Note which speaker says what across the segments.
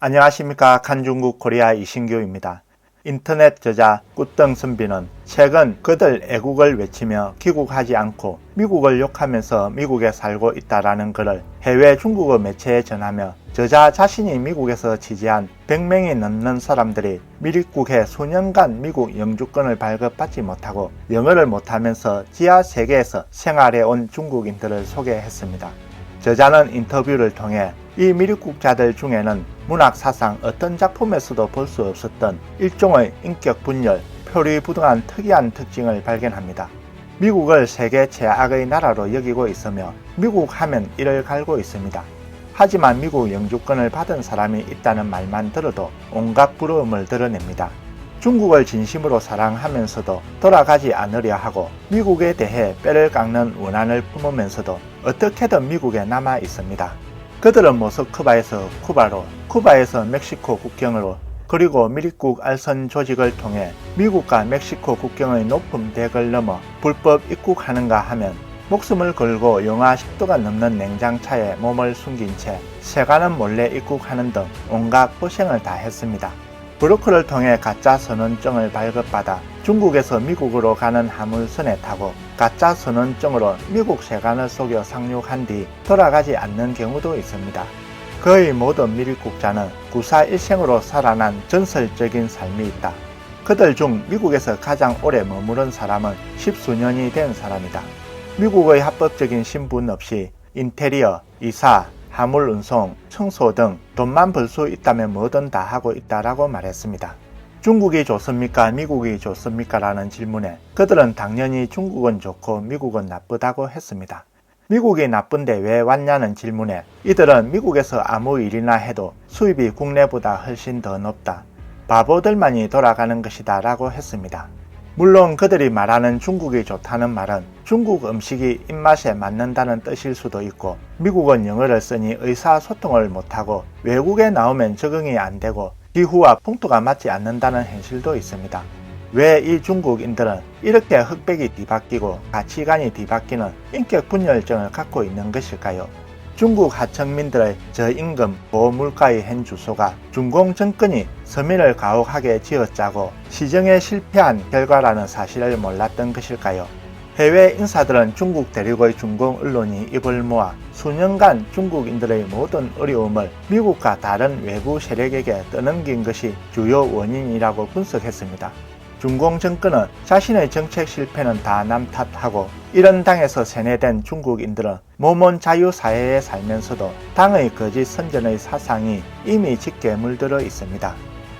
Speaker 1: 안녕하십니까. 칸중국 코리아 이신규입니다. 인터넷 저자 꾸덩선비는 최근 그들 애국을 외치며 귀국하지 않고 미국을 욕하면서 미국에 살고 있다라는 글을 해외 중국어 매체에 전하며 저자 자신이 미국에서 지지한 100명이 넘는 사람들이 미립국에 수년간 미국 영주권을 발급받지 못하고 영어를 못하면서 지하 세계에서 생활해온 중국인들을 소개했습니다. 저자는 인터뷰를 통해 이 미립국자들 중에는 문학사상 어떤 작품에서도 볼 수 없었던 일종의 인격 분열, 표리부동한 특이한 특징을 발견합니다. 미국을 세계 최악의 나라로 여기고 있으며 미국 하면 이를 갈고 있습니다. 하지만 미국 영주권을 받은 사람이 있다는 말만 들어도 온갖 부러움을 드러냅니다. 중국을 진심으로 사랑하면서도 돌아가지 않으려 하고 미국에 대해 뼈를 깎는 원한을 품으면서도 어떻게든 미국에 남아 있습니다. 그들은 모스크바에서 쿠바로, 쿠바에서 멕시코 국경으로, 그리고 미립국 알선 조직을 통해 미국과 멕시코 국경의 높은 벽을 넘어 불법 입국하는가 하면 목숨을 걸고 영하 10도가 넘는 냉장차에 몸을 숨긴 채 세관은 몰래 입국하는 등 온갖 고생을 다 했습니다. 브로커를 통해 가짜 선원증을 발급받아 중국에서 미국으로 가는 화물선에 타고 가짜 선원증으로 미국 세관을 속여 상륙한 뒤 돌아가지 않는 경우도 있습니다. 거의 모든 미립국자는 구사일생으로 살아난 전설적인 삶이 있다. 그들 중 미국에서 가장 오래 머무른 사람은 10수년이 된 사람이다. 미국의 합법적인 신분 없이 인테리어, 이사, 화물 운송, 청소 등 돈만 벌 수 있다면 뭐든 다 하고 있다라고 말했습니다. 중국이 좋습니까? 미국이 좋습니까? 라는 질문에 그들은 당연히 중국은 좋고 미국은 나쁘다고 했습니다. 미국이 나쁜데 왜 왔냐는 질문에 이들은 미국에서 아무 일이나 해도 수입이 국내보다 훨씬 더 높다. 바보들만이 돌아가는 것이다 라고 했습니다. 물론 그들이 말하는 중국이 좋다는 말은 중국 음식이 입맛에 맞는다는 뜻일 수도 있고 미국은 영어를 쓰니 의사소통을 못하고 외국에 나오면 적응이 안 되고 기후와 풍토가 맞지 않는다는 현실도 있습니다. 왜 이 중국인들은 이렇게 흑백이 뒤바뀌고 가치관이 뒤바뀌는 인격분열증을 갖고 있는 것일까요? 중국 하청민들의 저임금 고물가의 현 주소가 중공 정권이 서민을 가혹하게 쥐어짜고 시정에 실패한 결과라는 사실을 몰랐던 것일까요? 해외 인사들은 중국 대륙의 중공 언론이 입을 모아 수년간 중국인들의 모든 어려움을 미국과 다른 외부 세력에게 떠넘긴 것이 주요 원인이라고 분석했습니다. 중공 정권은 자신의 정책 실패는 다 남 탓하고 이런 당에서 세뇌된 중국인들은 모몬 자유사회에 살면서도 당의 거짓 선전의 사상이 이미 짙게 물들어 있습니다.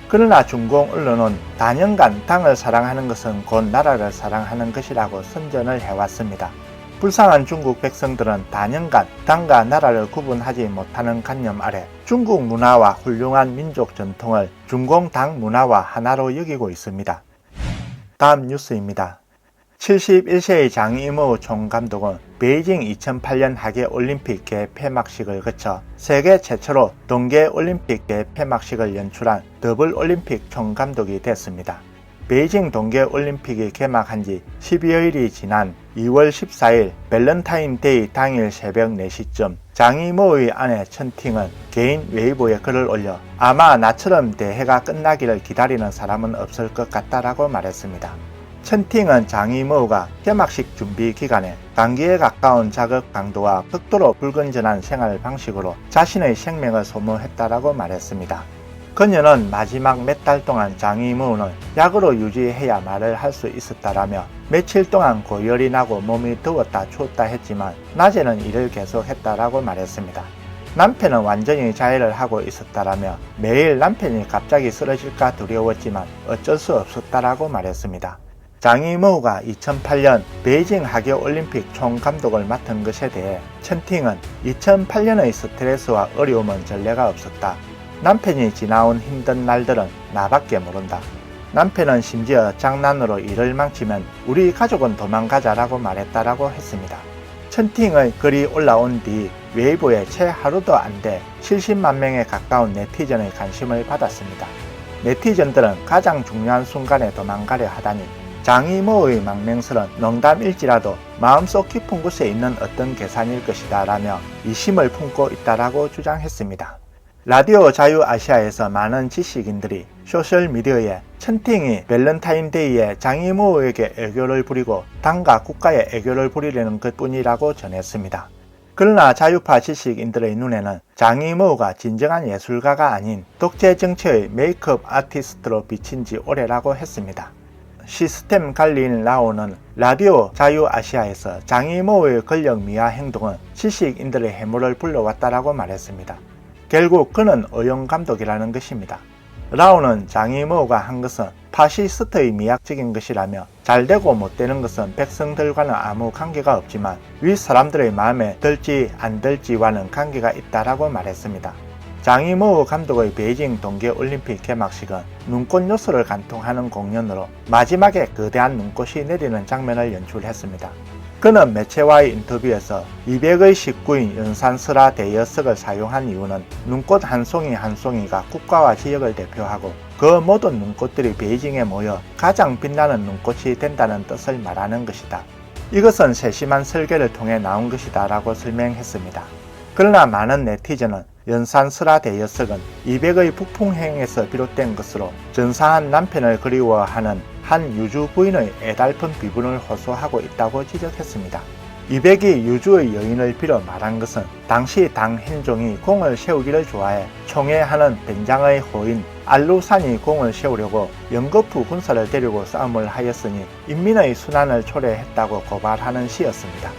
Speaker 1: 그러나 중공 언론은 단연간 당을 사랑하는 것은 곧 나라를 사랑하는 것이라고 선전을 해왔습니다. 불쌍한 중국 백성들은 단연간 당과 나라를 구분하지 못하는 관념 아래 중국 문화와 훌륭한 민족 전통을 중공 당 문화와 하나로 여기고 있습니다. 다음 뉴스입니다. 71세의 장이모 총감독은 베이징 2008년 하계올림픽 개폐막식을 거쳐 세계 최초로 동계올림픽 개폐막식을 연출한 더블올림픽 총감독이 됐습니다. 베이징 동계올림픽이 개막한 지 12여일이 지난 2월 14일 밸런타인데이 당일 새벽 4시쯤 장이모의 아내 천팅은 개인 웨이보에 글을 올려 아마 나처럼 대회가 끝나기를 기다리는 사람은 없을 것 같다라고 말했습니다. 천팅은 장이모가 개막식 준비 기간에 감기에 가까운 자극 강도와 극도로 불건전한 생활 방식으로 자신의 생명을 소모했다라고 말했습니다. 그녀는 마지막 몇 달 동안 장이모는 약으로 유지해야 말을 할 수 있었다라며 며칠 동안 고열이 나고 몸이 더웠다 추웠다 했지만 낮에는 일을 계속했다라고 말했습니다. 남편은 완전히 자해를 하고 있었다라며 매일 남편이 갑자기 쓰러질까 두려웠지만 어쩔 수 없었다라고 말했습니다. 장이모가 2008년 베이징 하계올림픽 총감독을 맡은 것에 대해 천팅은 2008년의 스트레스와 어려움은 전례가 없었다. 남편이 지나온 힘든 날들은 나밖에 모른다. 남편은 심지어 장난으로 일을 망치면 우리 가족은 도망가자라고 말했다라고 했습니다. 천팅의 글이 올라온 뒤 웨이보에 채 하루도 안 돼 70만 명에 가까운 네티즌의 관심을 받았습니다. 네티즌들은 가장 중요한 순간에 도망가려 하다니 장이모의 망명설은 농담일지라도 마음속 깊은 곳에 있는 어떤 계산일 것이다 라며 이심을 품고 있다라고 주장했습니다. 라디오 자유아시아에서 많은 지식인들이 소셜미디어에 천팅이 밸런타인데이에 장이모에게 애교를 부리고 당과 국가에 애교를 부리려는 것뿐이라고 전했습니다. 그러나 자유파 지식인들의 눈에는 장이모가 진정한 예술가가 아닌 독재 정치의 메이크업 아티스트로 비친 지 오래라고 했습니다. 시스템 관리인 라오는 라디오 자유아시아에서 장이모의 권력 미화 행동은 지식인들의 해물을 불러왔다라고 말했습니다. 결국 그는 어용감독이라는 것입니다. 라오는 장이모가 한 것은 파시스트의 미학적인 것이라며 잘되고 못되는 것은 백성들과는 아무 관계가 없지만 위 사람들의 마음에 들지 안 들지와는 관계가 있다라고 말했습니다. 장이모 감독의 베이징 동계올림픽 개막식은 눈꽃 요소를 관통하는 공연으로 마지막에 거대한 눈꽃이 내리는 장면을 연출했습니다. 그는 매체와의 인터뷰에서 200의 식구인 연산스라 대여석을 사용한 이유는 눈꽃 한 송이 한 송이가 국가와 지역을 대표하고 그 모든 눈꽃들이 베이징에 모여 가장 빛나는 눈꽃이 된다는 뜻을 말하는 것이다. 이것은 세심한 설계를 통해 나온 것이다 라고 설명했습니다. 그러나 많은 네티즌은 연산스라 대여석은 200의 북풍행에서 비롯된 것으로 전사한 남편을 그리워하는 한 유주 부인의 애달픈 비분을 호소하고 있다고 지적했습니다. 200이 유주의 여인을 빌어 말한 것은 당시 당 hen종이 공을 세우기를 좋아해 총애하는 벤장의 호인 알루산이 공을 세우려고 영거푸 군사를 데리고 싸움을 하였으니 인민의 순환을 초래했다고 고발하는 시였습니다.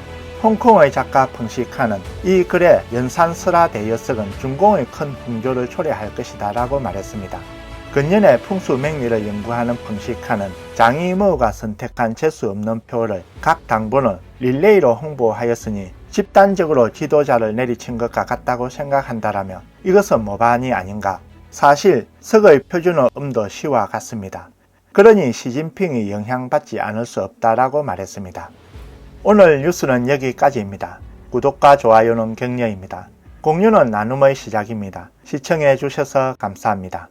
Speaker 1: 홍콩의 작가 펑시칸은 이 글에 연산스라 대여석은 중공의 큰 풍조를 초래할 것이다 라고 말했습니다. 근년에 풍수맹리를 연구하는 펑시칸은 장이모가 선택한 재수 없는 표를 각 당부는 릴레이로 홍보하였으니 집단적으로 지도자를 내리친 것과 같다고 생각한다라며 이것은 모반이 아닌가. 사실 석의 표준어 음도 시와 같습니다. 그러니 시진핑이 영향받지 않을 수 없다라고 말했습니다. 오늘 뉴스는 여기까지입니다. 구독과 좋아요는 격려입니다. 공유는 나눔의 시작입니다. 시청해 주셔서 감사합니다.